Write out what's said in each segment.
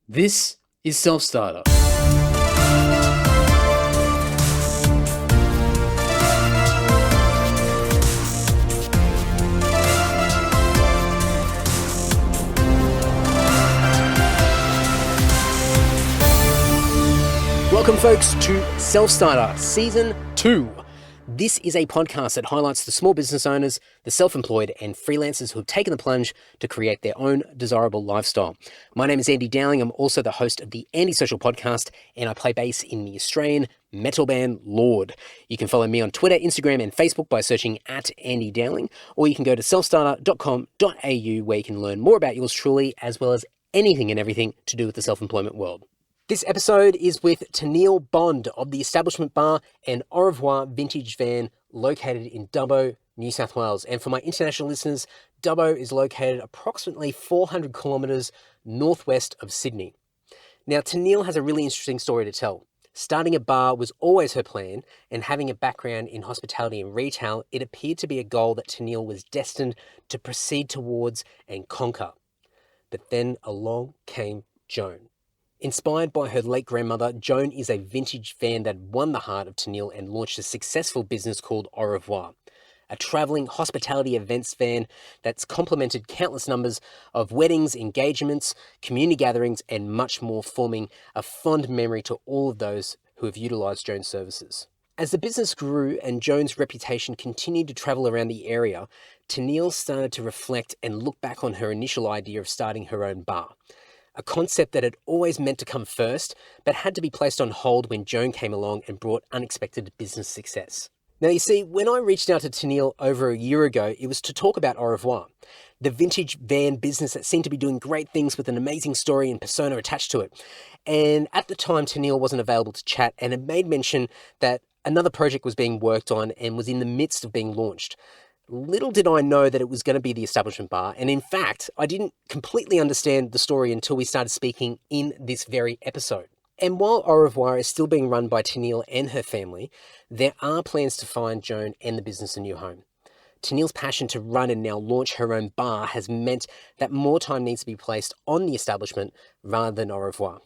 This is Self-Starter. Welcome, folks, to Self-Starter Season 2. This is a podcast that highlights the small business owners, the self-employed, and freelancers who have taken the plunge to create their own desirable lifestyle. My name is Andy Dowling. I'm also the host of the Andy Social Podcast, and I play bass in the Australian metal band Lord. You can follow me on Twitter, Instagram, and Facebook by searching at Andy Dowling, or you can go to selfstarter.com.au where you can learn more about yours truly, as well as anything and everything to do with the self-employment world. This episode is with Tenelle Bond of the Establishment Bar and AuRevoir Vintage Van located in Dubbo, New South Wales. And for my international listeners, Dubbo is located approximately 400 kilometres northwest of Sydney. Now, Tenelle has a really interesting story to tell. Starting a bar was always her plan, and having a background in hospitality and retail, it appeared to be a goal that Tenelle was destined to proceed towards and conquer. But then along came Joan. Inspired by her late grandmother, Joan is a vintage van that won the heart of Tenelle and launched a successful business called AuRevoir, a travelling hospitality events van that's complemented countless numbers of weddings, engagements, community gatherings, and much more, forming a fond memory to all of those who have utilised Joan's services. As the business grew and Joan's reputation continued to travel around the area, Tenelle started to reflect and look back on her initial idea of starting her own bar. A concept that had always meant to come first, but had to be placed on hold when Joan came along and brought unexpected business success. Now, you see, when I reached out to Tenelle over a year ago, it was to talk about AuRevoir, the vintage van business that seemed to be doing great things with an amazing story and persona attached to it. And at the time, Tenelle wasn't available to chat and had made mention that another project was being worked on and was in the midst of being launched. Little did I know that it was going to be the Establishment Bar, and in fact, I didn't completely understand the story until we started speaking in this very episode. And while AuRevoir is still being run by Tenelle and her family, there are plans to find Joan and the business a new home. Tenelle's passion to run and now launch her own bar has meant that more time needs to be placed on the establishment rather than AuRevoir.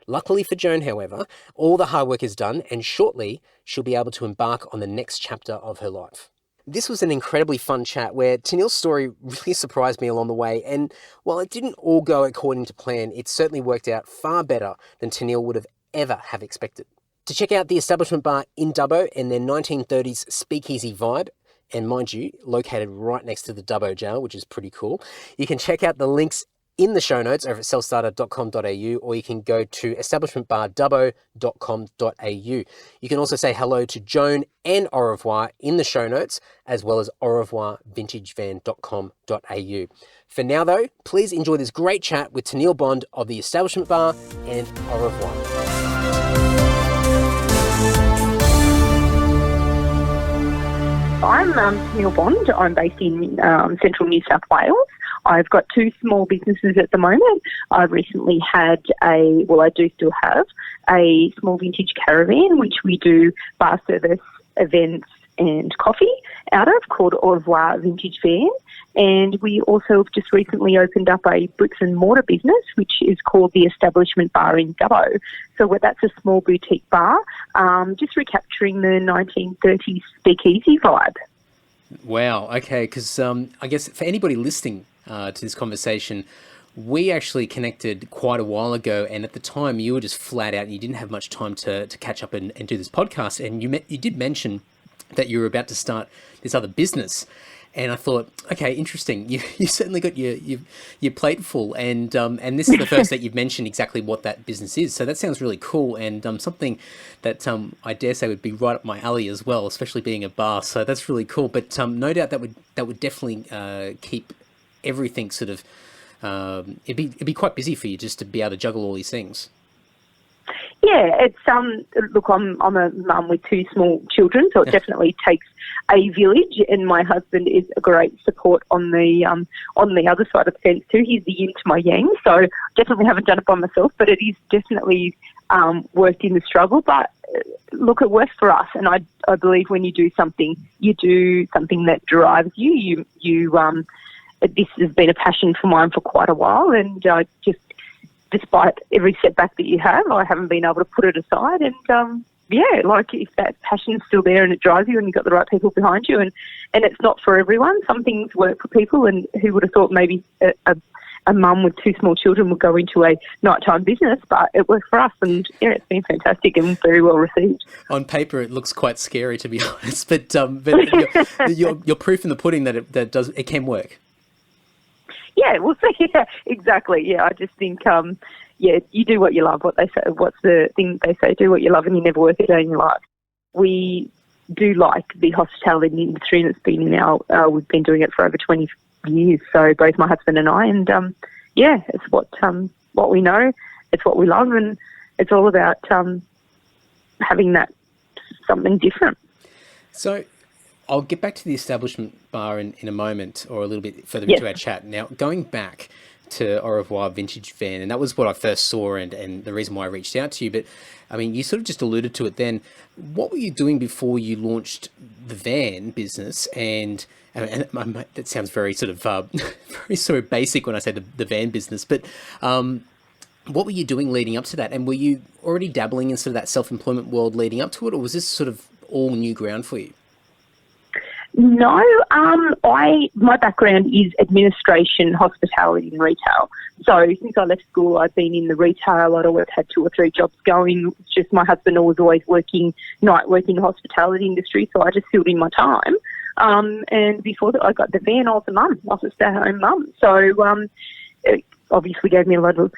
Luckily for Joan, however, all the hard work is done, and shortly she'll be able to embark on the next chapter of her life. This was an incredibly fun chat where Tenelle's story really surprised me along the way, and while it didn't all go according to plan, it certainly worked out far better than Tenelle would have ever have expected. To check out the Establishment Bar in Dubbo and their 1930s speakeasy vibe, and mind you, located right next to the Dubbo jail, which is pretty cool, you can check out the links in the show notes over at selfstarter.com.au, or you can go to establishmentbardubbo.com.au. You can also say hello to Joan and AuRevoir in the show notes, as well as aurevoirvintagevan.com.au. For now, though, please enjoy this great chat with Tenelle Bond of the Establishment Bar and AuRevoir. I'm Tenelle Bond. I'm based in central New South Wales. I've got two small businesses at the moment. I recently had I do still have a small vintage caravan, which we do bar service, events and coffee out of, called AuRevoir Vintage Van. And we also have just recently opened up a bricks and mortar business, which is called the Establishment Bar in Dubbo. So that's a small boutique bar, just recapturing the 1930s speakeasy vibe. Wow, okay, because I guess for anybody listening to this conversation, we actually connected quite a while ago, and at the time you were just flat out and you didn't have much time to catch up and do this podcast, and you did mention that you were about to start this other business. And I thought, okay, interesting. You certainly got your plate full, and this is the first that you've mentioned exactly what that business is. So that sounds really cool, and something that I dare say would be right up my alley as well, especially being a bar. So that's really cool. But no doubt that would definitely keep everything sort of. It'd be quite busy for you just to be able to juggle all these things. Yeah, it's look, I'm a mum with two small children, so it definitely takes a village, and my husband is a great support on the other side of the fence too. He's the yin to my yang, so definitely haven't done it by myself, but it is definitely worked in the struggle. But look, it works for us, and I believe when you do something that drives you. This has been a passion for mine for quite a while, and despite every setback that you have, I haven't been able to put it aside. And if that passion's still there and it drives you and you've got the right people behind you, and it's not for everyone. Some things work for people, and who would have thought maybe a mum with 2 small children would go into a nighttime business, but it worked for us, and it's been fantastic and very well received. On paper, it looks quite scary, to be honest, but you're proof in the pudding that it can work. Yeah, we'll see. Yeah, exactly. Yeah, I just think, you do what you love. What they say, what's the thing they say? Do what you love, and you never work a day in your life. We do like the hospitality industry, and it's been we've been doing it for over 20 years. So both my husband and I, and it's what we know. It's what we love, and it's all about having that something different. So I'll get back to the establishment bar in a moment, or a little bit further into our chat. Now, going back to AuRevoir Vintage Van, and that was what I first saw and the reason why I reached out to you. But, I mean, you sort of just alluded to it then. What were you doing before you launched the van business? And that sounds very sort of very sort of basic when I say the van business, but what were you doing leading up to that? And were you already dabbling in sort of that self-employment world leading up to it, or was this sort of all new ground for you? No, my background is administration, hospitality and retail. So since I left school, I've been in the retail. I'd always had 2 or 3 jobs going. It's just my husband was always working night work in the hospitality industry, so I just filled in my time. And before that, I got the van. I was a mum. I was a stay-at-home mum. So it obviously gave me a little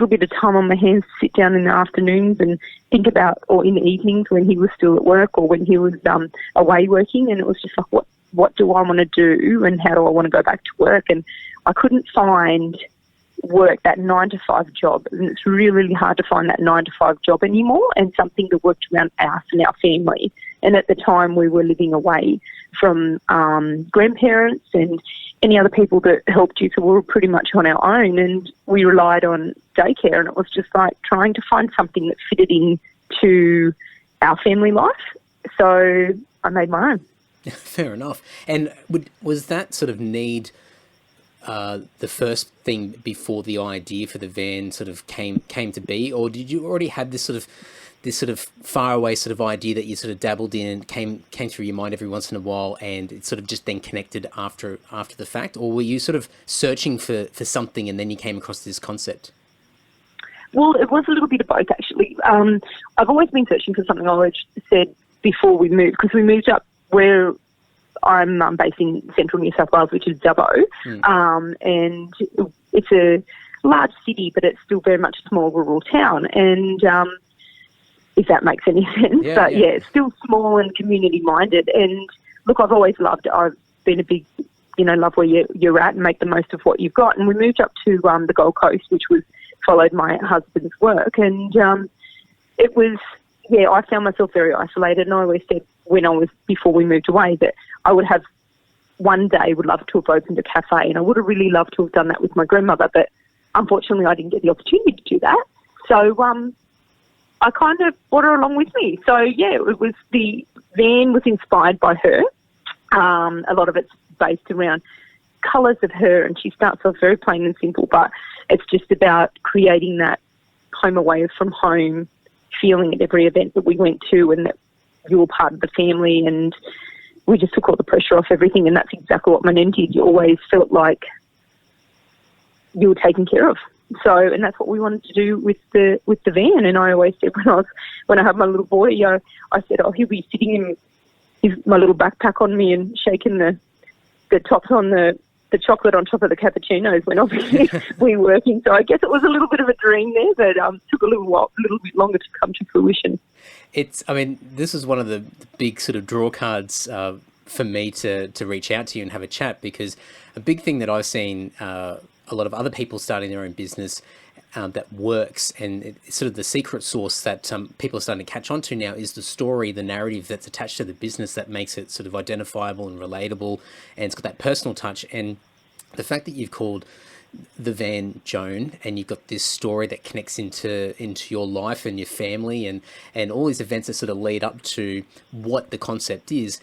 bit of time on my hands to sit down in the afternoons and think about, or in the evenings when he was still at work or when he was away working. And it was just like, what do I want to do, and how do I want to go back to work? And I couldn't find work, that 9-to-5 job, and it's really, really hard to find that 9-to-5 job anymore, and something that worked around us and our family. And at the time, we were living away from grandparents and any other people that helped you, so we were pretty much on our own, and we relied on daycare, and it was just like trying to find something that fitted into our family life. So I made my own. Fair enough. And was that sort of need the first thing before the idea for the van sort of came to be, or did you already have this sort of faraway sort of idea that you sort of dabbled in and came through your mind every once in a while, and it sort of just then connected after the fact? Or were you sort of searching for something and then you came across this concept? Well, it was a little bit of both, actually. I've always been searching for something. I always said before we moved, because we moved up where I'm based in central New South Wales, which is Dubbo, and it's a large city, but it's still very much a small rural town. And if that makes any sense. Yeah, it's still small and community-minded. And look, I've always loved it. I've been a big, love where you're at and make the most of what you've got. And we moved up to the Gold Coast, which followed my husband's work. And it was, I found myself very isolated. And I always said before we moved away, that I would have one day would love to have opened a cafe. And I would have really loved to have done that with my grandmother. But unfortunately, I didn't get the opportunity to do that. So, I kind of brought her along with me. So, the van was inspired by her. A lot of it's based around colours of her, and she starts off very plain and simple, but it's just about creating that home away from home feeling at every event that we went to, and that you were part of the family, and we just took all the pressure off everything, and that's exactly what my nan did. You always felt like you were taken care of. So, and that's what we wanted to do with the van. And I always said when I had my little boy, I said, he'll be sitting in my little backpack on me and shaking the tops on the chocolate on top of the cappuccinos when obviously we were working. So I guess it was a little bit of a dream there, but took a little bit longer to come to fruition. This is one of the big sort of draw cards for me to reach out to you and have a chat, because a big thing that I've seen a lot of other people starting their own business that works, and it's sort of the secret sauce that people are starting to catch on to now, is the story, the narrative that's attached to the business that makes it sort of identifiable and relatable, and it's got that personal touch. And the fact that you've called the van Joan, and you've got this story that connects into your life and your family, and all these events that sort of lead up to what the concept is.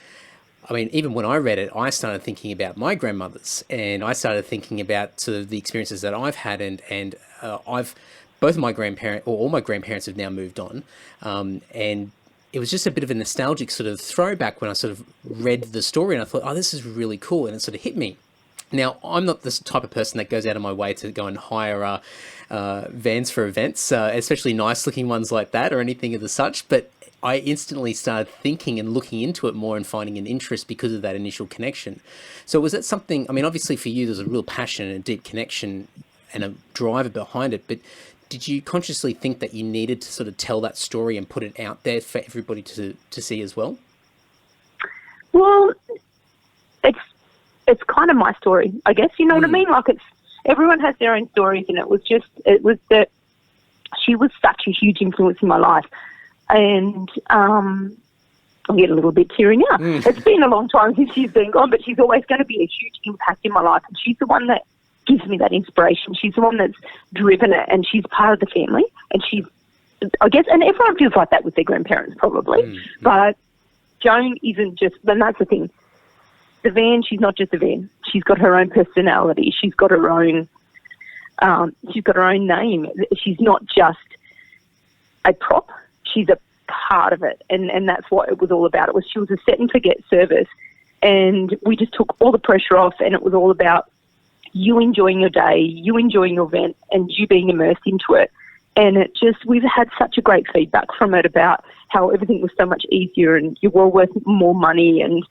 I mean, even when I read it, I started thinking about my grandmothers, and I started thinking about sort of the experiences that I've had, and I've both of my grandparents, or all my grandparents, have now moved on, and it was just a bit of a nostalgic sort of throwback when I sort of read the story, and I thought, oh, this is really cool, and it sort of hit me. Now, I'm not this type of person that goes out of my way to go and hire vans for events, especially nice-looking ones like that or anything of the such, but I instantly started thinking and looking into it more and finding an interest because of that initial connection. So was that something, I mean, obviously for you, there's a real passion and a deep connection and a driver behind it, but did you consciously think that you needed to sort of tell that story and put it out there for everybody to see as well? Well, it's kind of my story, I guess, you know what I mean? Like, everyone has their own stories, and it was that she was such a huge influence in my life. And I get a little bit tearing up. It's been a long time since she's been gone, but she's always going to be a huge impact in my life. And she's the one that gives me that inspiration. She's the one that's driven it, and she's part of the family. And she's, I guess, and everyone feels like that with their grandparents probably. But Joan isn't just, and that's the thing. The van, she's not just a van. She's got her own personality. She's got her own name. She's not just a prop. She's a part of it, and that's what it was all about. She was a set and forget service, and we just took all the pressure off, and it was all about you enjoying your day, you enjoying your event, and you being immersed into it. And we've had such a great feedback from it about how everything was so much easier, and you were worth more money, and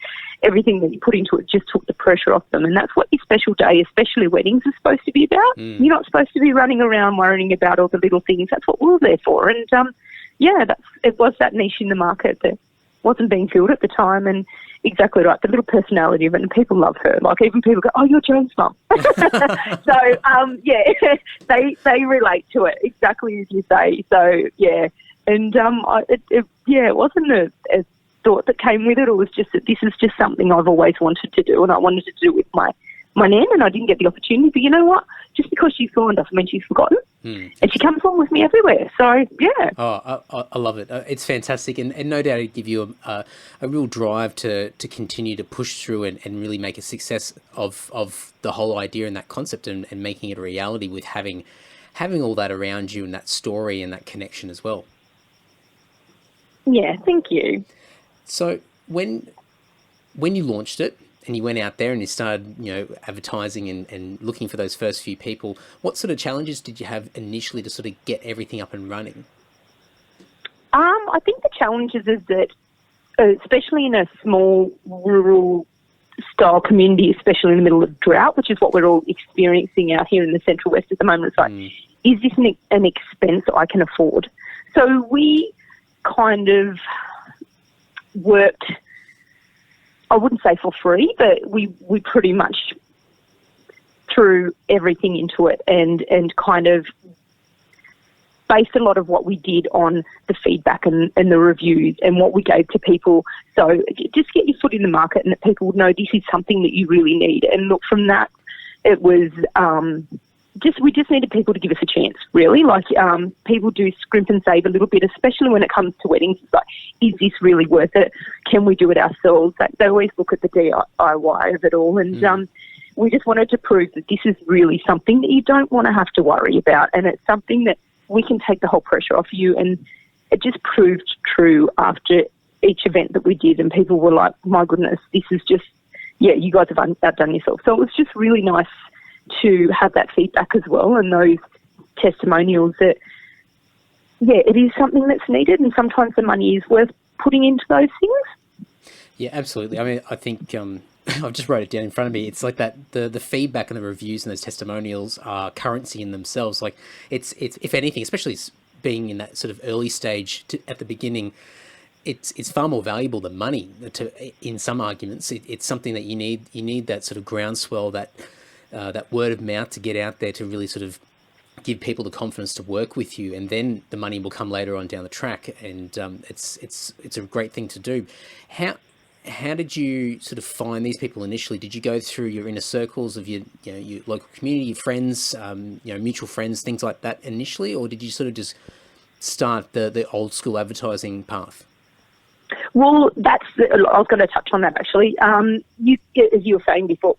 everything that you put into it just took the pressure off them. And that's what your special day, especially weddings, is supposed to be about. You're not supposed to be running around worrying about all the little things. That's what we're there for. And it was that niche in the market that wasn't being filled at the time, and exactly right, the little personality of it, and people love her. Like, even people go, oh, you're Joan's mum. So, they relate to it, exactly as you say. So, yeah, and it wasn't a thought that came with it. It was just that this is just something I've always wanted to do, and I wanted to do with my nan, and I didn't get the opportunity. But you know what? Just because she's gone doesn't mean she's forgotten. And she comes along with me everywhere. So, yeah. Oh, I love it. It's fantastic. And no doubt it'd give you a real drive to continue to push through and really make a success of the whole idea and that concept, and making it a reality with having all that around you and that story and that connection as well. Yeah, thank you. So when you launched it, and you went out there and you started, advertising and looking for those first few people, what sort of challenges did you have initially to sort of get everything up and running? I think the challenges is that, especially in a small rural style community, especially in the middle of drought, which is what we're all experiencing out here in the Central West at the moment, it's like, is this an expense I can afford? So we kind of worked, I wouldn't say for free, but we pretty much threw everything into it and kind of based a lot of what we did on the feedback and the reviews and what we gave to people. So just get your foot in the market and that people would know this is something that you really need. And look, from that, it was we just needed people to give us a chance, really. Like, people do scrimp and save a little bit, especially when it comes to weddings. It's like, is this really worth it? Can we do it ourselves? They always look at the DIY of it all. And we just wanted to prove that this is really something that you don't want to have to worry about. And it's something that we can take the whole pressure off you. And it just proved true after each event that we did. And people were like, my goodness, this is just, you guys have outdone yourself. So it was just really nice to have that feedback as well, and those testimonials that, it is something that's needed, and sometimes the money is worth putting into those things. Yeah, absolutely. I mean, I think I've just wrote it down in front of me. It's like that the feedback and the reviews and those testimonials are currency in themselves. Like, it's if anything, especially being in that sort of early stage at the beginning, it's far more valuable than money. In some arguments, it's something that you need that sort of groundswell, that word of mouth to get out there to really sort of give people the confidence to work with you, and then the money will come later on down the track. And it's a great thing to do. How did you sort of find these people initially? Did you go through your inner circles of your local community, your friends, mutual friends, things like that initially, or did you sort of just start the old school advertising path? Well, I was going to touch on that actually. As you were saying before,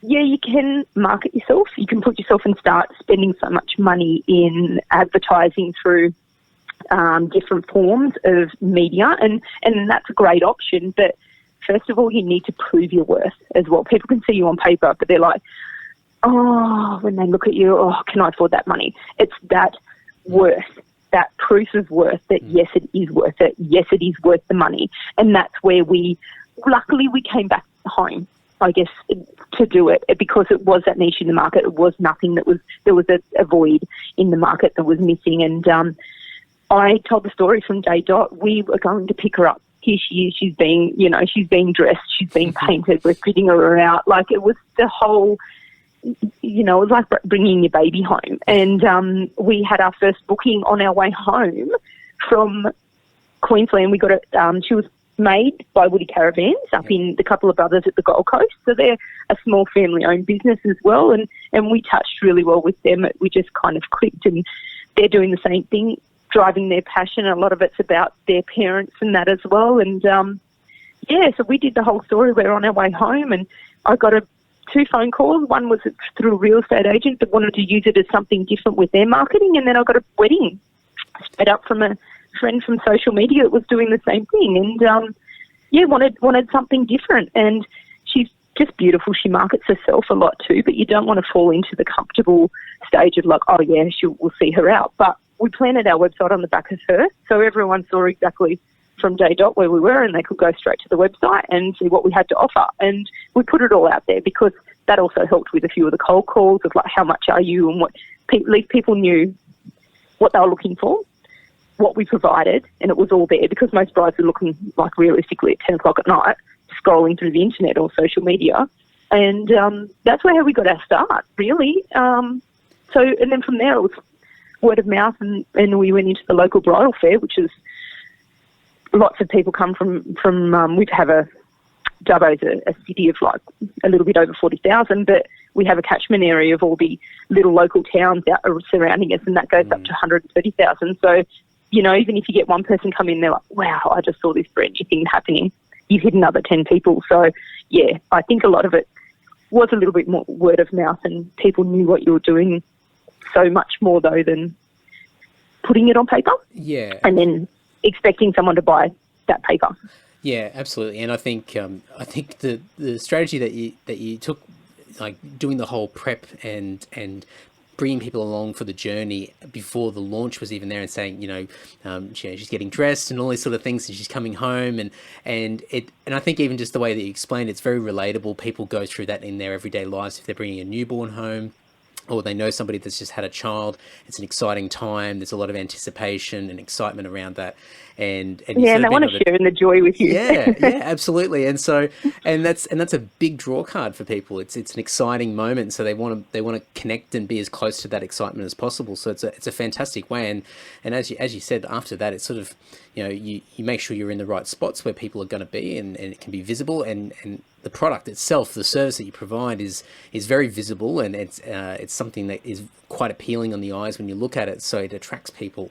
yeah, you can market yourself. You can put yourself and start spending so much money in advertising through different forms of media, and that's a great option. But first of all, you need to prove your worth as well. People can see you on paper, but they're like, oh, when they look at you, oh, can I afford that money? It's that worth, that proof of worth that yes, it is worth it. Yes, it is worth the money. And that's where luckily we came back home, I guess, to do it, because it was that niche in the market. It was nothing there was a void in the market that was missing. And I told the story from day dot. We were going to pick her up. Here she is. She's being dressed. She's being painted. We're fitting her out. Like, it was the whole, it was like bringing your baby home. And we had our first booking on our way home from Queensland. We got it. She was made by Woody Caravans up in the Couple of Brothers at the Gold Coast. So they're a small family-owned business as well. And we touched really well with them. We just kind of clicked, and they're doing the same thing, driving their passion. A lot of it's about their parents and that as well. And, so we did the whole story. We're on our way home, and I got two phone calls. One was through a real estate agent that wanted to use it as something different with their marketing, and then I got a wedding straight up from a friend from social media that was doing the same thing, and wanted something different. And she's just beautiful. She markets herself a lot too, but you don't want to fall into the comfortable stage of like, oh yeah, we'll see her out. But we planted our website on the back of her, so everyone saw exactly from day dot where we were, and they could go straight to the website and see what we had to offer. And we put it all out there, because that also helped with a few of the cold calls of like, how much are you, and what people knew what they were looking for, what we provided, and it was all there, because most brides were looking, like, realistically at 10 o'clock at night, scrolling through the internet or social media. And that's how we got our start, really. And then from there it was word of mouth, and we went into the local bridal fair, which is lots of people come from we have Dubbo's a city of like a little bit over 40,000, but we have a catchment area of all the little local towns out surrounding us, and that goes up to 130,000. So, even if you get one person come in, they're like, wow, I just saw this brand new thing happening. You've hit another 10 people. So, yeah, I think a lot of it was a little bit more word of mouth, and people knew what you were doing so much more, though, than putting it on paper. Yeah. And then expecting someone to buy that paper. Yeah, absolutely. And I think the strategy that you took, like doing the whole prep and bringing people along for the journey before the launch was even there, and saying, she's getting dressed and all these sort of things, and she's coming home, and I think even just the way that you explained, it's very relatable. People go through that in their everyday lives if they're bringing a newborn home, or they know somebody that's just had a child. It's an exciting time. There's a lot of anticipation and excitement around that. And they want to share in the joy with you. Yeah, absolutely. And that's a big draw card for people. It's an exciting moment, so they want to connect and be as close to that excitement as possible. So it's a fantastic way. And as you said, after that, it's sort of, you make sure you're in the right spots where people are going to be, and it can be visible, and the product itself, the service that you provide is very visible, and it's something that is quite appealing on the eyes when you look at it, so it attracts people.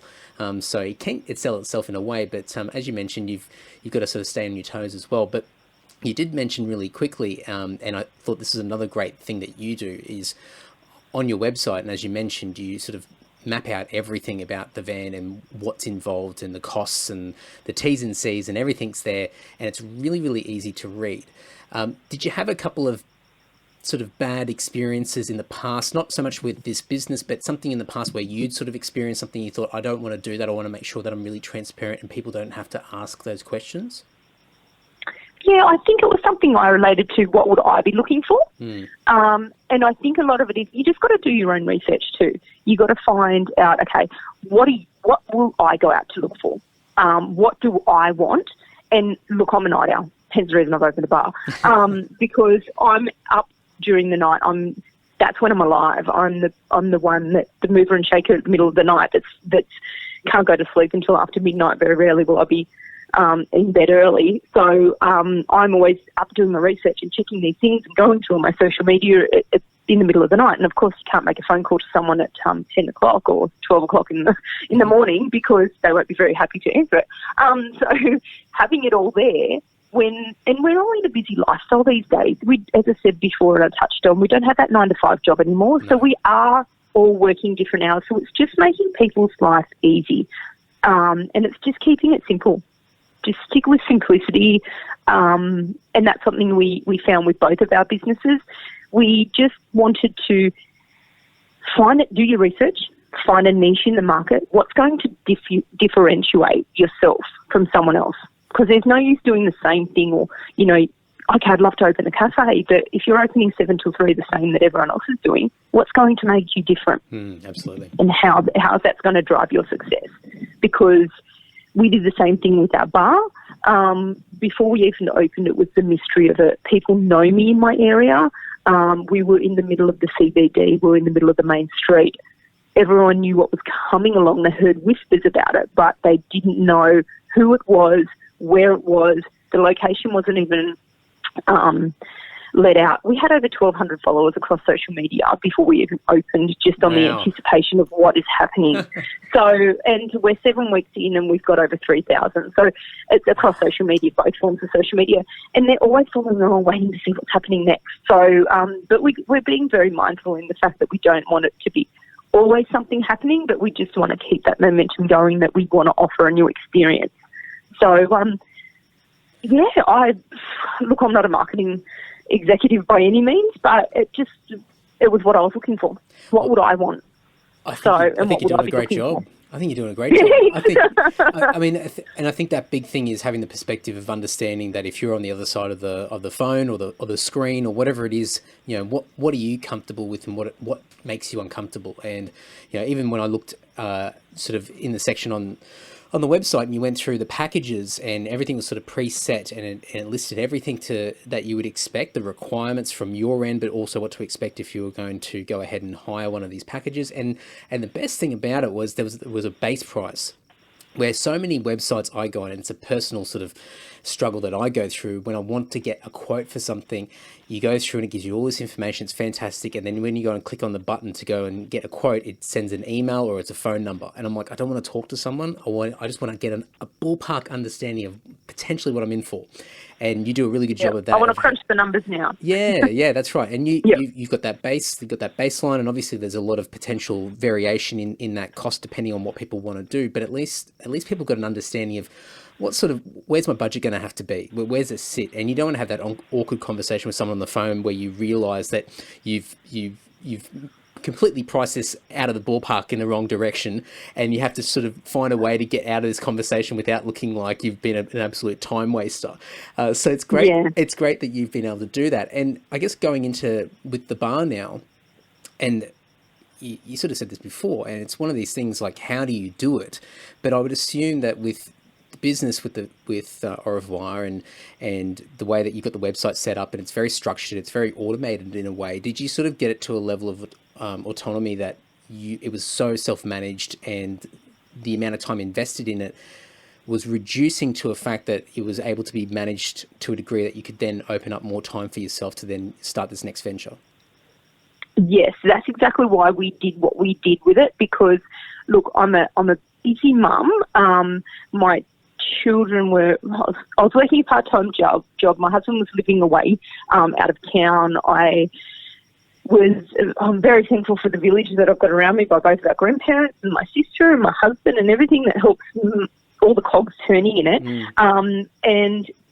So it sell itself in a way, but as you mentioned, you've got to sort of stay on your toes as well. But you did mention really quickly, and I thought this is another great thing that you do, is on your website, and as you mentioned, you sort of map out everything about the van and what's involved and the costs and the T's and C's, and everything's there, and it's really, really easy to read. Did you have a couple of sort of bad experiences in the past, not so much with this business, but something in the past where you'd sort of experienced something you thought, I don't want to do that, I want to make sure that I'm really transparent and people don't have to ask those questions? Yeah, I think it was something I related to, what would I be looking for? And I think a lot of it is you just got to do your own research too. You got to find out, okay, what will I go out to look for? What do I want? And look, I'm a night owl. Hence the reason I've opened a bar. Because I'm up during the night. That's when I'm alive. I'm the one that the mover and shaker at the middle of the night that's can't go to sleep until after midnight. Very rarely will I be in bed early. So I'm always up doing my research and checking these things and going to all my social media in the middle of the night. And of course, you can't make a phone call to someone at 10 o'clock or 12 o'clock in the morning because they won't be very happy to answer it. So having it all there, and we're all in a busy lifestyle these days. As I said before and I touched on, we don't have that 9 to 5 job anymore. No. So we are all working different hours. So it's just making people's life easy. And it's just keeping it simple. Just stick with simplicity. And that's something we found with both of our businesses. We just wanted to do your research, find a niche in the market. What's going to differentiate yourself from someone else? Because there's no use doing the same thing or, okay, I'd love to open a cafe, but if you're opening 7 till 3 the same that everyone else is doing, what's going to make you different? Absolutely. And how is that going to drive your success? Because we did the same thing with our bar. Before we even opened, it was the mystery of it. People know me in my area. We were in the middle of the CBD. We were in the middle of the main street. Everyone knew what was coming along. They heard whispers about it, but they didn't know who it was, where it was. The location wasn't even let out. We had over 1,200 followers across social media before we even opened, just on the anticipation of what is happening. And we're 7 weeks in and we've got over 3,000. So it's across social media, both forms of social media. And they're always following along, waiting to see what's happening next. So, but we're being very mindful in the fact that we don't want it to be always something happening, but we just want to keep that momentum going, that we want to offer a new experience. So, I'm not a marketing executive by any means, but it was what I was looking for. What would I want? I think you're doing a great job. I think you're doing a great job. I think that big thing is having the perspective of understanding that if you're on the other side of the phone or the screen or whatever it is, what are you comfortable with and what makes you uncomfortable? And even when I looked sort of in the section on the website and you went through the packages and everything was sort of preset and it listed everything that you would expect, the requirements from your end, but also what to expect if you were going to go ahead and hire one of these packages. And the best thing about it was there was a base price, where so many websites I go on, and it's a personal sort of struggle that I go through when I want to get a quote for something. You go through and it gives you all this information. It's fantastic. And then when you go and click on the button to go and get a quote, it sends an email or it's a phone number. And I'm like, I don't want to talk to someone. I just want to get a ballpark understanding of potentially what I'm in for. And you do a really good job of that. I want to crunch the numbers now. Yeah, that's right. And you've got that baseline, and obviously there's a lot of potential variation in that cost depending on what people want to do. But at least people got an understanding of where's my budget going to have to be? Where's it sit? And you don't want to have that awkward conversation with someone on the phone where you realise that you've completely priced this out of the ballpark in the wrong direction, and you have to sort of find a way to get out of this conversation without looking like you've been an absolute time waster. So it's great. Yeah. It's great that you've been able to do that. And I guess going into with the bar now, and you sort of said this before, and it's one of these things like, how do you do it? But I would assume that with business with AuRevoir and the way that you've got the website set up and it's very structured, it's very automated in a way. Did you sort of get it to a level of autonomy that it was so self-managed and the amount of time invested in it was reducing to a fact that it was able to be managed to a degree that you could then open up more time for yourself to then start this next venture? Yes, that's exactly why we did what we did with it, because look, I'm a busy mum. My children I was working a part-time job. My husband was living away out of town. I'm very thankful for the village that I've got around me by both of our grandparents and my sister and my husband and everything that helps all the cogs turning in it.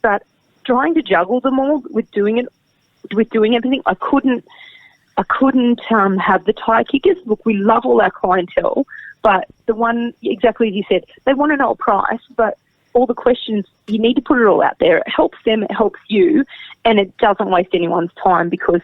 But trying to juggle them all with doing everything, I couldn't have the tire kickers. Look, we love all our clientele, but the one, exactly as you said, they want to know a price, but all the questions, you need to put it all out there. It helps them, it helps you, and it doesn't waste anyone's time, because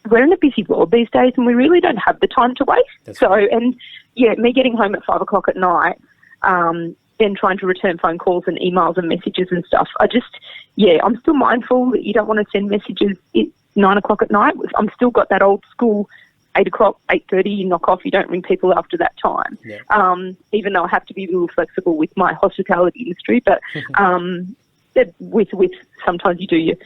we're in a busy world these days and we really don't have the time to waste. That's right. And me getting home at 5 o'clock at night, then trying to return phone calls and emails and messages and stuff. I'm still mindful that you don't want to send messages at 9 o'clock at night. I'm still got that old school 8 o'clock, 8:30, you knock off. You don't ring people after that time. Yeah. Even though I have to be a little flexible with my hospitality industry, but with sometimes you do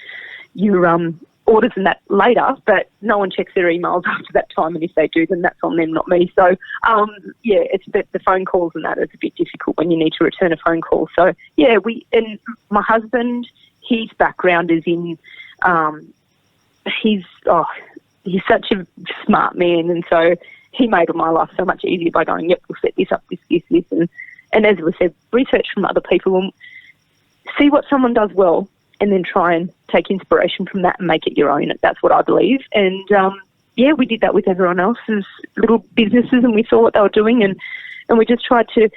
your orders and that later, but no one checks their emails after that time, and if they do, then that's on them, not me. So, it's the phone calls and that is a bit difficult when you need to return a phone call. So, yeah, and my husband, his background is in, he's such a smart man, and so he made my life so much easier by going, yep, we'll set this up, this, and as we said, research from other people and see what someone does well, and then try and take inspiration from that and make it your own. That's what I believe. And, we did that with everyone else's little businesses, and we saw what they were doing, and we just tried to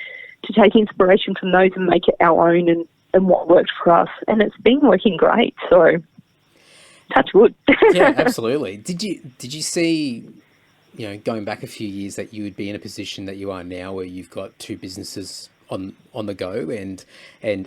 take inspiration from those and make it our own and what worked for us. And it's been working great, so touch wood. Yeah, absolutely. Did you see, going back a few years, that you would be in a position that you are now, where you've got two businesses on the go, and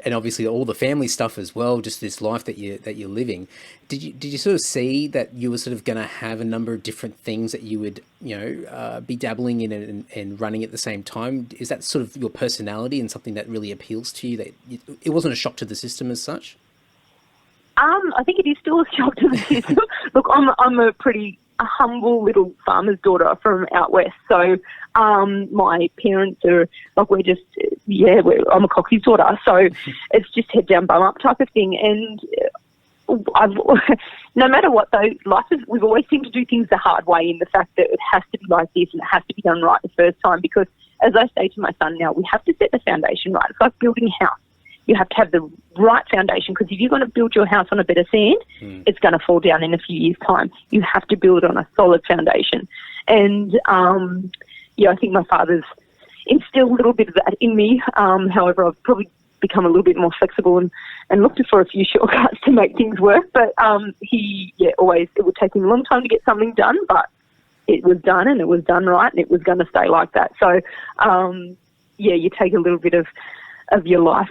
obviously all the family stuff as well, just this life that you're living? Did you sort of see that you were sort of going to have a number of different things that you would be dabbling in and running at the same time? Is that sort of your personality and something that really appeals to you, that it wasn't a shock to the system as such? I think it is still a shock to the system. Look, I'm a pretty humble little farmer's daughter from out west, so my parents are like, I'm a cockie's daughter, so it's just head down bum up type of thing. And no matter what though, we've always seemed to do things the hard way, in the fact that it has to be like this and it has to be done right the first time, because as I say to my son now, we have to set the foundation right. It's like building a house. You have to have the right foundation, because if you're going to build your house on a bit of sand, it's going to fall down in a few years' time. You have to build on a solid foundation. And, I think my father's instilled a little bit of that in me. However, I've probably become a little bit more flexible and looked for a few shortcuts to make things work. But it would take him a long time to get something done, but it was done, and it was done right, and it was going to stay like that. So, you take a little bit of your life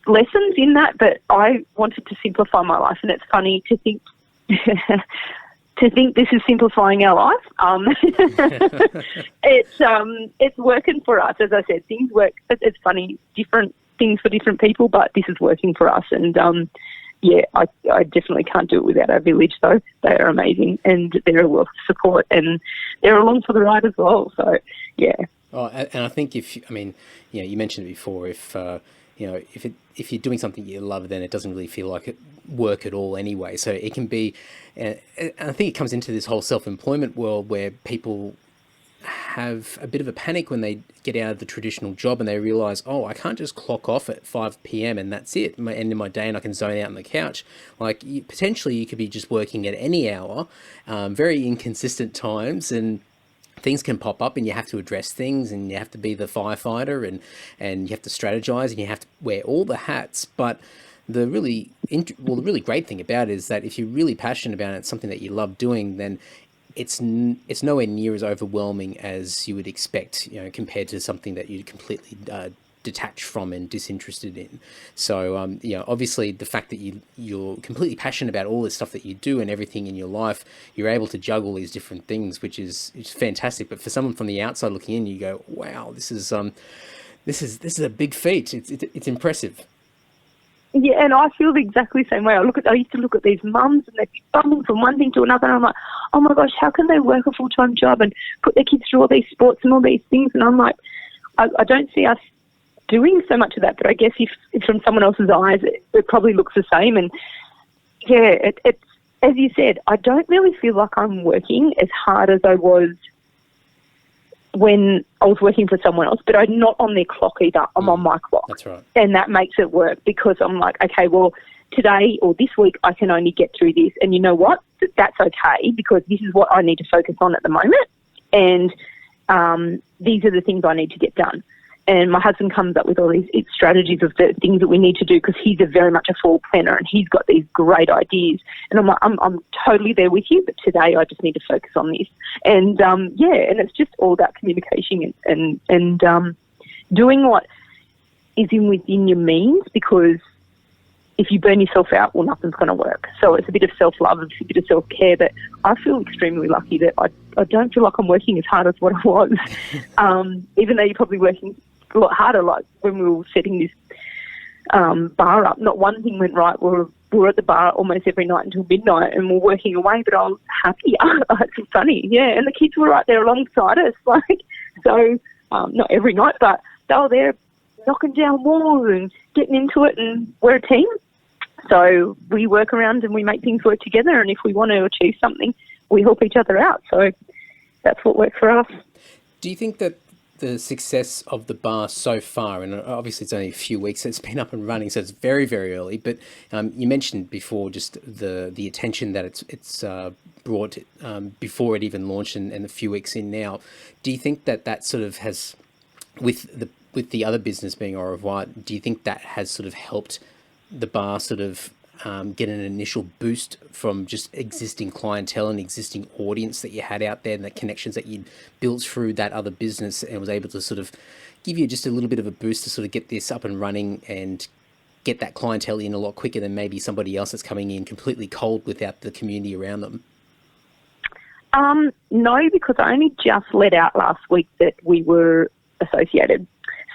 lessons in that, but I wanted to simplify my life, and it's funny to think this is simplifying our life. It's working for us. As I said, things work. It's funny, different things for different people, but this is working for us. And I definitely can't do it without our village, though. They are amazing, and they're a wealth of support, and they're along for the ride as well. So yeah. Oh, and I think you mentioned it before, if you're doing something you love, then it doesn't really feel like work at all anyway. So it can be, and I think it comes into this whole self-employment world, where people have a bit of a panic when they get out of the traditional job and they realize, oh, I can't just clock off at 5 p.m. and that's it, my end of my day, and I can zone out on the couch. Like, potentially you could be just working at any hour, very inconsistent times, and things can pop up, and you have to address things, and you have to be the firefighter, and you have to strategize, and you have to wear all the hats. But the really great thing about it is that if you're really passionate about it, it's something that you love doing, then it's nowhere near as overwhelming as you would expect, compared to something that you're completely detached from and disinterested in. So, obviously the fact that you're completely passionate about all this stuff that you do and everything in your life, you're able to juggle these different things, which is fantastic. But for someone from the outside looking in, you go, wow, this is a big feat. It's impressive. Yeah, and I feel exactly the same way. I used to look at these mums, and they'd be bumbling from one thing to another, and I'm like, oh my gosh, how can they work a full-time job and put their kids through all these sports and all these things? And I'm like, I don't see us doing so much of that, but I guess if from someone else's eyes, it probably looks the same. And yeah, it's, as you said, I don't really feel like I'm working as hard as I was when I was working for someone else, but I'm not on their clock either. I'm on my clock. That's right. And that makes it work, because I'm like, okay, well, today or this week I can only get through this. And you know what? That's okay, because this is what I need to focus on at the moment. And these are the things I need to get done. And my husband comes up with all these strategies of the things that we need to do, because he's very much a full planner, and he's got these great ideas. And I'm like, I'm totally there with you, but today I just need to focus on this. And and it's just all about communication and doing what is within your means, because if you burn yourself out, well, nothing's going to work. So it's a bit of self-love, it's a bit of self-care, but I feel extremely lucky that I don't feel like I'm working as hard as what I was, even though you're probably working a lot harder, like when we were setting this bar up. Not one thing went right. We were at the bar almost every night until midnight and we're working away, but I was happy. It's funny, yeah, and the kids were right there alongside us, so not every night, but they were there knocking down walls and getting into it, and we're a team. So we work around and we make things work together, and if we want to achieve something, we help each other out. So that's what works for us. Do you think that the success of the bar so far, and obviously it's only a few weeks that it's been up and running, so it's very, very early, but you mentioned before just the attention that it's brought before it even launched and a few weeks in now. Do you think that sort of has, with the other business being AuRevoir, do you think that has sort of helped the bar sort of get an initial boost from just existing clientele and existing audience that you had out there, and the connections that you built through that other business, and was able to sort of give you just a little bit of a boost to sort of get this up and running and get that clientele in a lot quicker than maybe somebody else that's coming in completely cold without the community around them? No, because I only just let out last week that we were associated.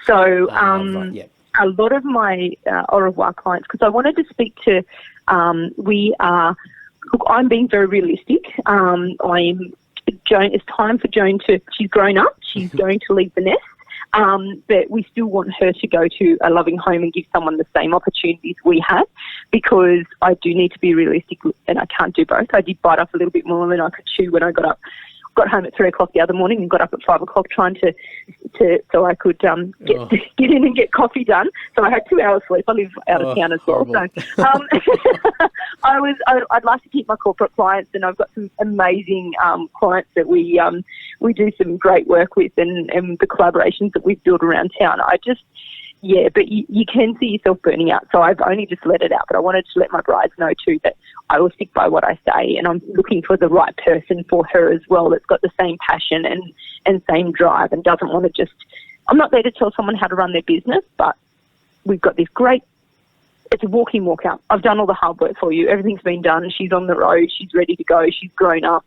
So right, yeah. A lot of my AuRevoir clients, because I wanted to speak to, look, I'm being very realistic. Joan, it's time for Joan she's grown up, she's going to leave the nest, but we still want her to go to a loving home and give someone the same opportunities we had, because I do need to be realistic and I can't do both. I did bite off a little bit more than I could chew when I got home at 3 o'clock the other morning and got up at 5 o'clock trying to so I could get in and get coffee done. So I had 2 hours sleep. I live out of town as well. So I'd like to keep my corporate clients, and I've got some amazing clients that we do some great work with, and the collaborations that we've built around town. But you can see yourself burning out. So I've only just let it out, but I wanted to let my brides know too that I will stick by what I say, and I'm looking for the right person for her as well that's got the same passion and same drive and doesn't want to I'm not there to tell someone how to run their business, but we've got this it's a walk in, walk out. I've done all the hard work for you. Everything's been done. She's on the road. She's ready to go. She's grown up.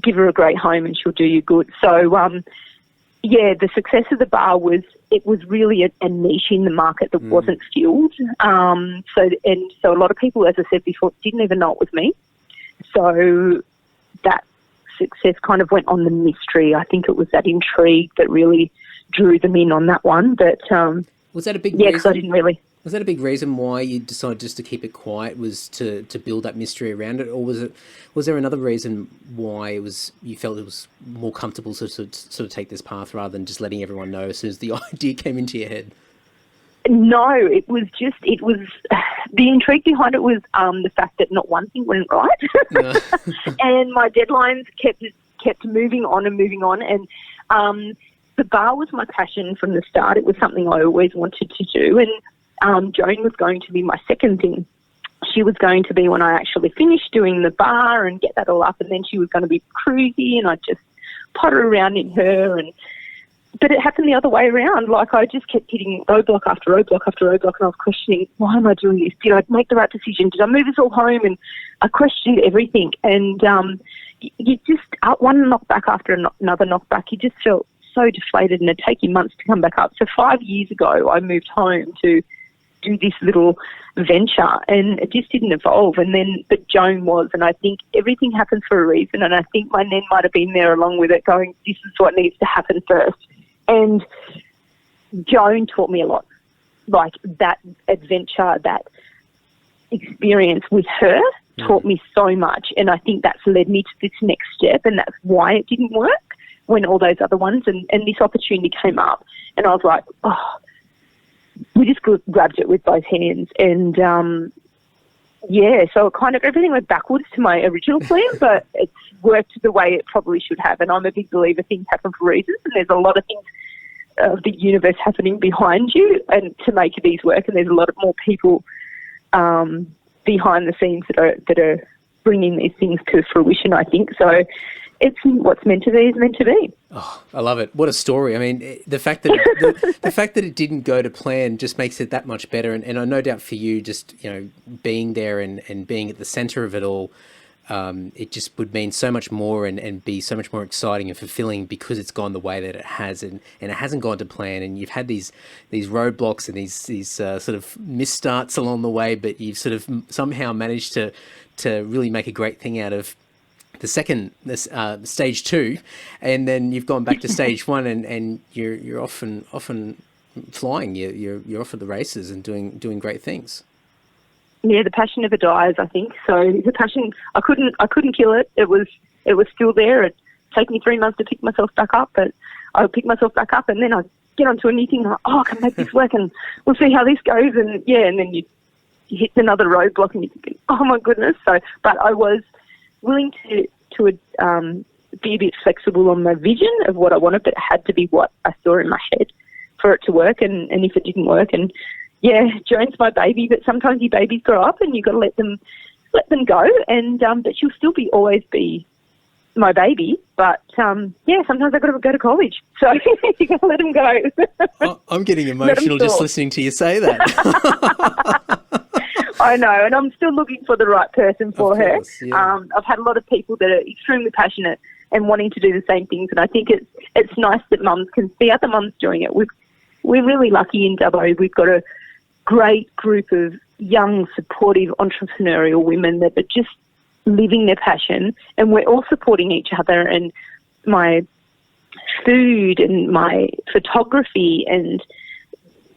Give her a great home and she'll do you good. So, the success of the bar was really a niche in the market that wasn't filled. So a lot of people, as I said before, didn't even know it was me. So that success kind of went on the mystery. I think it was that intrigue that really drew them in on that one. But was that a big reason? Because I didn't really. Was that a big reason why you decided just to keep it quiet, was to build that mystery around it? Or was there another reason why you felt it was more comfortable to sort of take this path rather than just letting everyone know as soon as the idea came into your head? No, it was the intrigue behind it was the fact that not one thing went right. No. And my deadlines kept moving on, and the bar was my passion from the start. It was something I always wanted to do, and Joan was going to be my second thing. She was going to be when I actually finished doing the bar and get that all up, and then she was going to be cruisy, and I'd just potter around in her. But it happened the other way around. Like, I just kept hitting roadblock after roadblock after roadblock, and I was questioning, why am I doing this? Did I make the right decision? Did I move this all home? And I questioned everything. And you just, one knockback after another knockback, you just felt so deflated, and it'd take you months to come back up. So 5 years ago, I moved home to do this little venture, and it just didn't evolve. But Joan was, and I think everything happens for a reason, and I think my nan might have been there along with it, going, this is what needs to happen first. And Joan taught me a lot. Like, that adventure, that experience with her taught me so much, and I think that's led me to this next step, and that's why it didn't work when all those other ones, and this opportunity came up, and I was like, we just grabbed it with both hands. And so kind of everything went backwards to my original plan, but it's worked the way it probably should have. And I'm a big believer things happen for reasons, and there's a lot of things of the universe happening behind you and to make these work, and there's a lot of more people behind the scenes that are bringing these things to fruition, I think. So it's what's meant to be is meant to be. Oh, I love it. What a story. I mean, the fact that the fact that it didn't go to plan just makes it that much better. And I no doubt for you, just, being there and being at the center of it all, it just would mean so much more and be so much more exciting and fulfilling because it's gone the way that it has, and it hasn't gone to plan, and you've had these roadblocks and these sort of misstarts along the way, but you've sort of somehow managed to really make a great thing out of the second stage 2, and then you've gone back to stage 1, and you're often flying. You're off at the races and doing great things. Yeah, the passion never dies, I think. So the passion, I couldn't kill it. It was still there. It took me 3 months to pick myself back up, but I would pick myself back up, and then I'd get onto a new thing. Like, I can make this work, and we'll see how this goes. And and then you hit another roadblock, and you're thinking, oh my goodness. So, but I was willing to be a bit flexible on my vision of what I wanted, but it had to be what I saw in my head for it to work. And if it didn't work, and Joan's my baby, but sometimes your babies grow up and you've got to let them go. And but she'll still always be my baby. But sometimes I've got to go to college, so you got to let them go. I'm getting emotional just listening to you say that. I know, and I'm still looking for the right person for her. Yeah. I've had a lot of people that are extremely passionate and wanting to do the same things, and I think it's nice that mums can see other mums doing it. We're really lucky in Dubbo. We've got a great group of young, supportive, entrepreneurial women that are just living their passion, and we're all supporting each other. And my food and my photography and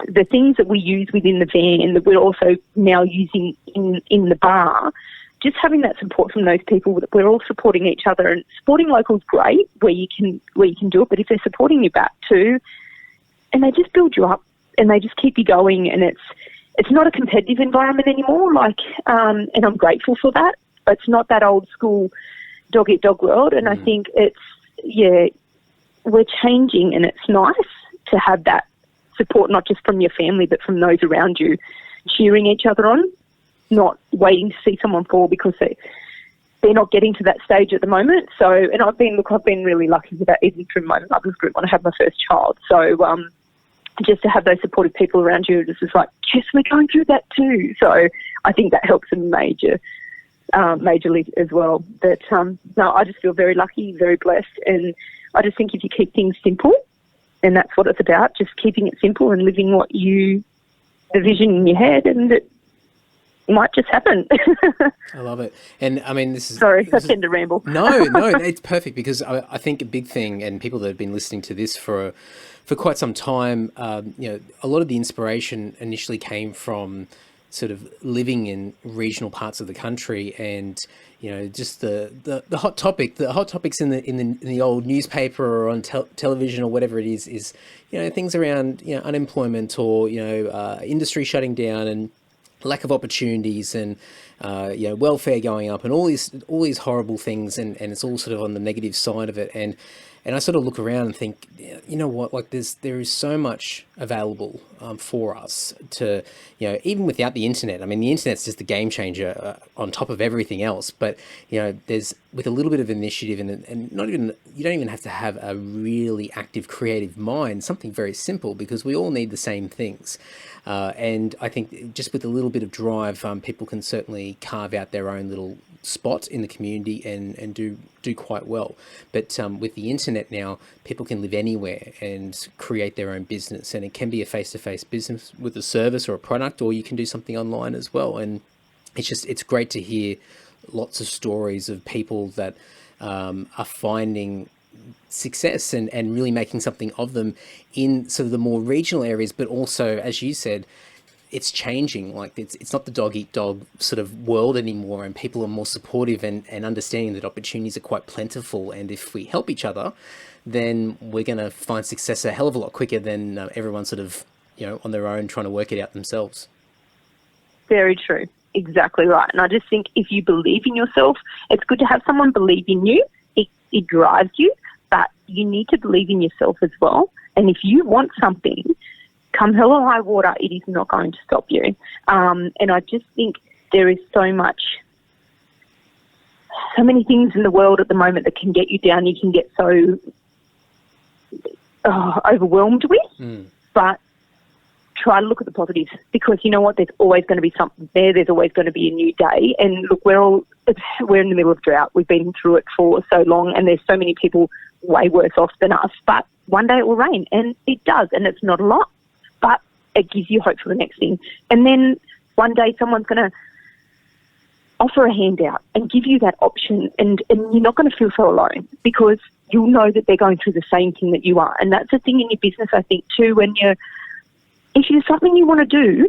the things that we use within the van that we're also now using in the bar, just having that support from those people, that we're all supporting each other. And supporting local is great where you can do it, but if they're supporting you back too, and they just build you up and they just keep you going, and it's not a competitive environment anymore. And I'm grateful for that. It's not that old school dog eat dog world, and I think we're changing, and it's nice to have that support, not just from your family, but from those around you, cheering each other on, not waiting to see someone fall because they're not getting to that stage at the moment. So, and I've been really lucky with that, even through my mother's group when I had my first child. So, just to have those supportive people around you, it's just like, yes, we're going through that too. So, I think that helps majorly as well. But no, I just feel very lucky, very blessed, and I just think if you keep things simple. And that's what it's about, just keeping it simple and living the vision in your head, and it might just happen. I love it. And I mean, Sorry, I tend to ramble. No, it's perfect, because I think a big thing, and people that have been listening to this for quite some time, a lot of the inspiration initially came from sort of living in regional parts of the country, and just the hot topics in the old newspaper or on television or whatever it is things around unemployment or industry shutting down and lack of opportunities and welfare going up and all these horrible things, and it's all sort of on the negative side of it, and I sort of look around and think, you know what, like there is so much available for us to, even without the internet. I mean, the internet's just a game changer on top of everything else. But, there's, with a little bit of initiative and not even, you don't even have to have a really active creative mind, something very simple, because we all need the same things. And I think just with a little bit of drive, people can certainly carve out their own little spot in the community and do quite well. But with the internet now, people can live anywhere and create their own business, and it can be a face-to-face business with a service or a product, or you can do something online as well. And it's great to hear lots of stories of people that are finding success and really making something of them in sort of the more regional areas, but also, as you said, it's changing. Like it's not the dog eat dog sort of world anymore, and people are more supportive and understanding that opportunities are quite plentiful, and if we help each other, then we're going to find success a hell of a lot quicker than everyone sort of on their own trying to work it out themselves. Very true. Exactly right. And I just think if you believe in yourself, it's good to have someone believe in you. It drives you, but you need to believe in yourself as well. And if you want something, come hell or high water, it is not going to stop you. And I just think there is so much so many things in the world at the moment that can get you down. You can get so overwhelmed with, but try to look at the positives, because you know what? There's always going to be something there. There's always going to be a new day. And look, we're in the middle of drought. We've been through it for so long, and there's so many people way worse off than us. But one day it will rain, and it does, and it's not a lot, but it gives you hope for the next thing. And then one day someone's going to offer a handout and give you that option, and you're not going to feel so alone, because you'll know that they're going through the same thing that you are. And that's a thing in your business, I think, too, if there's something you want to do,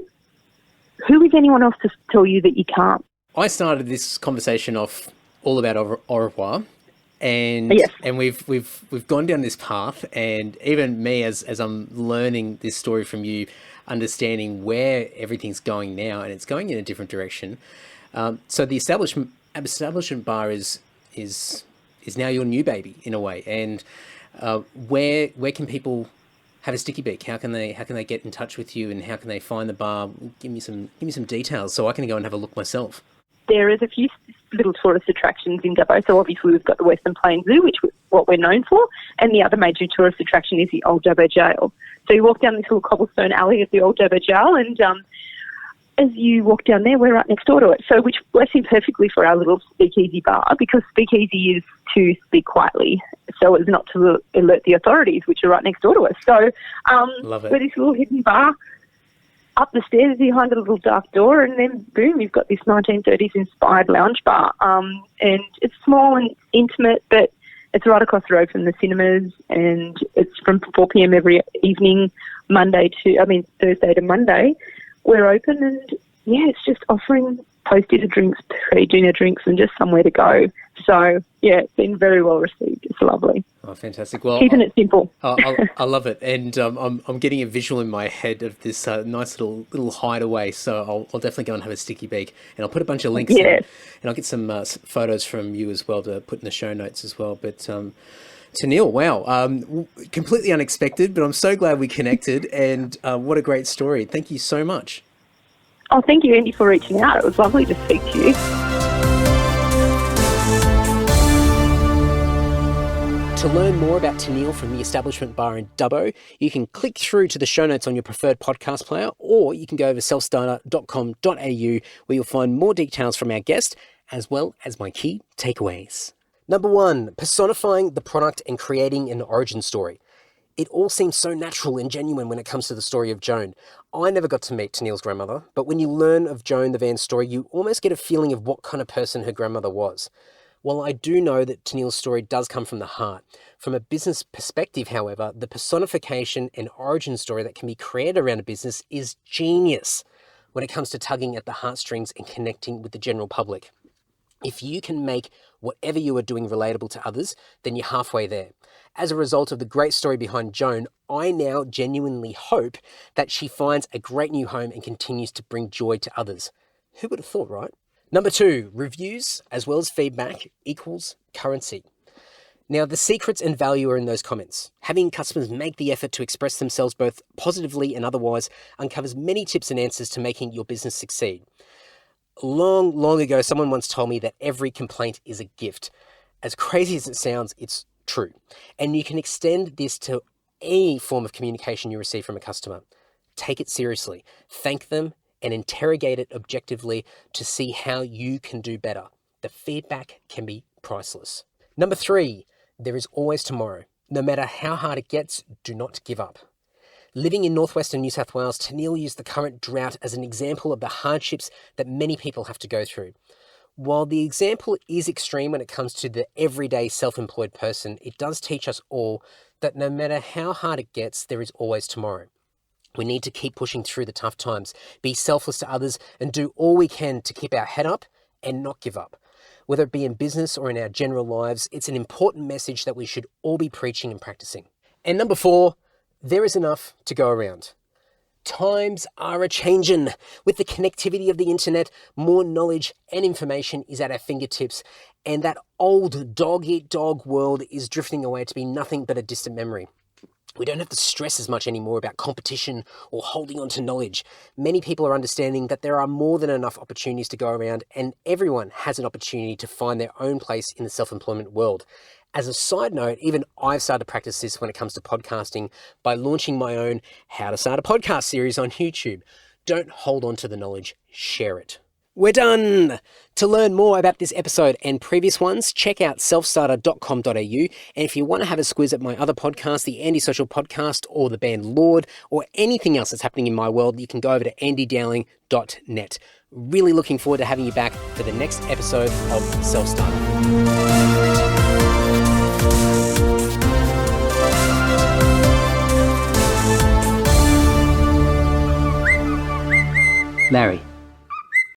who is anyone else to tell you that you can't? I started this conversation off all about AuRevoir, and yes. and we've gone down this path, and even me as I'm learning this story from you, understanding where everything's going now, and it's going in a different direction. So the establishment bar is now your new baby in a way, and where can people have a sticky beak? How can they get in touch with you, and how can they find the bar? Give me some details so I can go and have a look myself. There is a few little tourist attractions in Dubbo. So obviously we've got the Western Plains Zoo, which is what we're known for, and the other major tourist attraction is the Old Dubbo Jail. So you walk down this little cobblestone alley of the Old Dubbo Jail, and as you walk down there, we're right next door to it. So which works in perfectly for our little speakeasy bar, because speakeasy is to speak quietly, so as not to alert the authorities, which are right next door to us. So Love it. we're this little hidden bar up the stairs behind a little dark door, and then boom, you've got this 1930s inspired lounge bar. And it's small and intimate, but it's right across the road from the cinemas, and it's from 4 p.m. every evening, Thursday to Monday. We're open, and yeah, it's just offering post-dinner drinks, pre-dinner drinks, and just somewhere to go. So yeah, it's been very well received. It's lovely. Oh, fantastic! Well, keeping it simple. I love it, and I'm getting a visual in my head of this nice little hideaway. So I'll definitely go and have a sticky beak, and I'll put a bunch of links in, and I'll get some photos from you as well to put in the show notes as well. But Tenelle, wow, completely unexpected, but I'm so glad we connected, and what a great story. Thank you so much. Oh, thank you, Andy, for reaching out. It was lovely to speak to you. To learn more about Tenelle from the Establishment Bar in Dubbo, you can click through to the show notes on your preferred podcast player, or you can go over selfstarter.com.au, where you'll find more details from our guest, as well as my key takeaways. Number 1, personifying the product and creating an origin story. It all seems so natural and genuine when it comes to the story of Joan. I never got to meet Tenelle's grandmother, but when you learn of Joan the van's story, you almost get a feeling of what kind of person her grandmother was. While I do know that Tenelle's story does come from the heart, from a business perspective, however, the personification and origin story that can be created around a business is genius when it comes to tugging at the heartstrings and connecting with the general public. If you can make whatever you are doing relatable to others, then you're halfway there. As a result of the great story behind Joan, I now genuinely hope that she finds a great new home and continues to bring joy to others. Who would have thought, right? Number 2, reviews as well as feedback equals currency. Now, the secrets and value are in those comments. Having customers make the effort to express themselves both positively and otherwise uncovers many tips and answers to making your business succeed. Long ago, someone once told me that every complaint is a gift. As crazy as it sounds, it's true. And you can extend this to any form of communication you receive from a customer. Take it seriously, thank them, and interrogate it objectively to see how you can do better. The feedback can be priceless. Number 3, there is always tomorrow. No matter how hard it gets, do not give up. Living in northwestern New South Wales, Tenelle used the current drought as an example of the hardships that many people have to go through. While the example is extreme when it comes to the everyday self-employed person, it does teach us all that no matter how hard it gets, there is always tomorrow. We need to keep pushing through the tough times, be selfless to others, and do all we can to keep our head up and not give up. Whether it be in business or in our general lives, it's an important message that we should all be preaching and practicing. And number 4, there is enough to go around. Times are a-changin'. With the connectivity of the internet, more knowledge and information is at our fingertips, and that old dog-eat-dog world is drifting away to be nothing but a distant memory. We don't have to stress as much anymore about competition or holding on to knowledge. Many people are understanding that there are more than enough opportunities to go around, and everyone has an opportunity to find their own place in the self-employment world. As a side note, even I've started to practice this when it comes to podcasting by launching my own How to Start a Podcast series on YouTube. Don't hold on to the knowledge, share it. We're done! To learn more about this episode and previous ones, check out selfstarter.com.au. And if you want to have a squiz at my other podcast, the Anti-Social Podcast or the band Lord, or anything else that's happening in my world, you can go over to andydowling.net. Really looking forward to having you back for the next episode of Self-Starter. Larry.